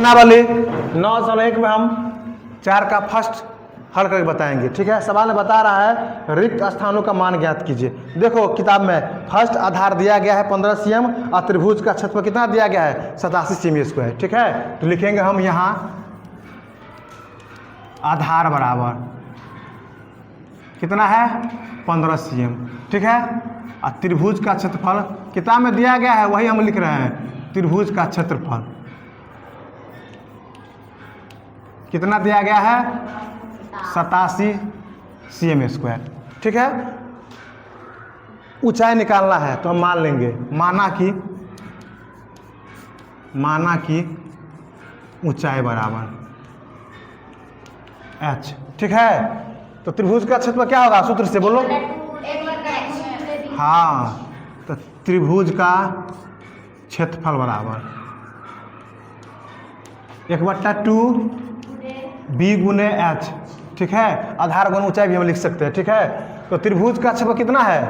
ना वाली 9 में हम 4 का फर्स्ट हल करके बताएंगे। ठीक है, सवाल में बता रहा है रिक्त स्थानों का मान ज्ञात कीजिए। देखो किताब में फर्स्ट आधार दिया गया है 15 cm और त्रिभुज का क्षेत्रफल कितना दिया गया है 87 cm स्क्वायर। ठीक है, तो लिखेंगे हम यहाँ आधार बराबर कितना है 15 cm। ठीक है, और त्रिभुज का क्षेत्रफल किताब में दिया गया है वही हम लिख रहे हैं। त्रिभुज का क्षेत्रफल कितना दिया गया है 87 cm स्क्वायर। ठीक है, ऊंचाई निकालना है तो हम मान लेंगे माना कि ऊंचाई बराबर h। ठीक है, तो त्रिभुज का क्षेत्रफल क्या होगा सूत्र से बोलो। हाँ, तो त्रिभुज का क्षेत्रफल बराबर 1/2 b गुने h। ठीक है, आधार गुना ऊंचाई भी हम लिख सकते हैं। ठीक है, तो त्रिभुज का क्षेत्रफल कितना है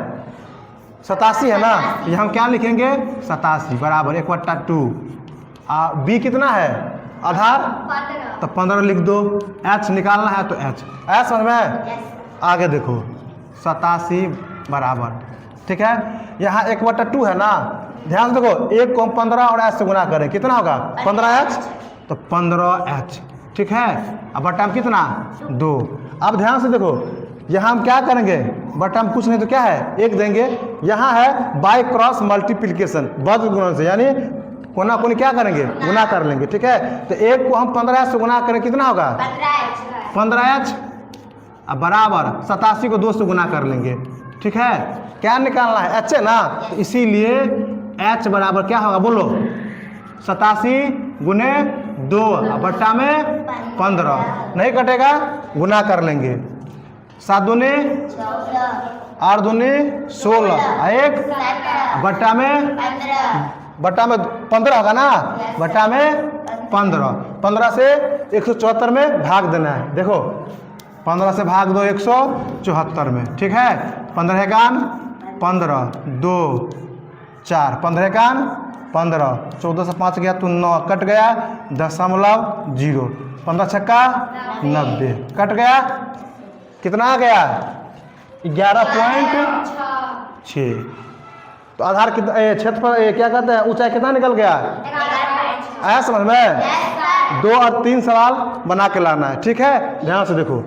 87 है ना, ये हम क्या लिखेंगे 87 बराबर 1/2। b कितना है आधार तो 15 लिख दो। h निकालना है तो h समझ में। आगे देखो 87 बराबर, ठीक है, यहाँ 1/2 है ना, ध्यान से देखो 1 को हम 15 और h से गुना करें कितना होगा 15h, तो 15h। ठीक है, अब बट्टा में कितना 2। अब ध्यान से देखो यहाँ हम क्या करेंगे, बट्टा में कुछ नहीं तो क्या है 1 देंगे। यहाँ है बाय क्रॉस मल्टीप्लिकेशन वर्ग गुणन से, यानी कोना कोनी क्या करेंगे गुना कर लेंगे। ठीक है, तो 1 को हम 15 से गुना करें कितना होगा 15h, अब बराबर 87 को 2 से गुना कर लेंगे। ठीक है, क्या निकालना है h है ना, तो इसीलिए h बराबर क्या होगा बोलो 87 गुने 2 बट्टा में 15, नहीं कटेगा गुना कर लेंगे। 7 दूनी 8 दूनी 16 1 बट्टा में 15 होगा ना, बट्टा में 15 से 174 में भाग देना है। देखो 15 से भाग दो 174 में। ठीक है, 15 एकान 15 2 4 15 एकान 15, 14 से 5 गया तो 9 कट गया 0.0, 15 छक्का 90 कट गया, कितना आ गया 11.6। तो आधार कितना क्षेत्रफल क्या कहते हैं ऊंचाई कितना निकल गया आया समझ में। 2 और 3 सवाल बना के लाना है। ठीक है, ध्यान से देखो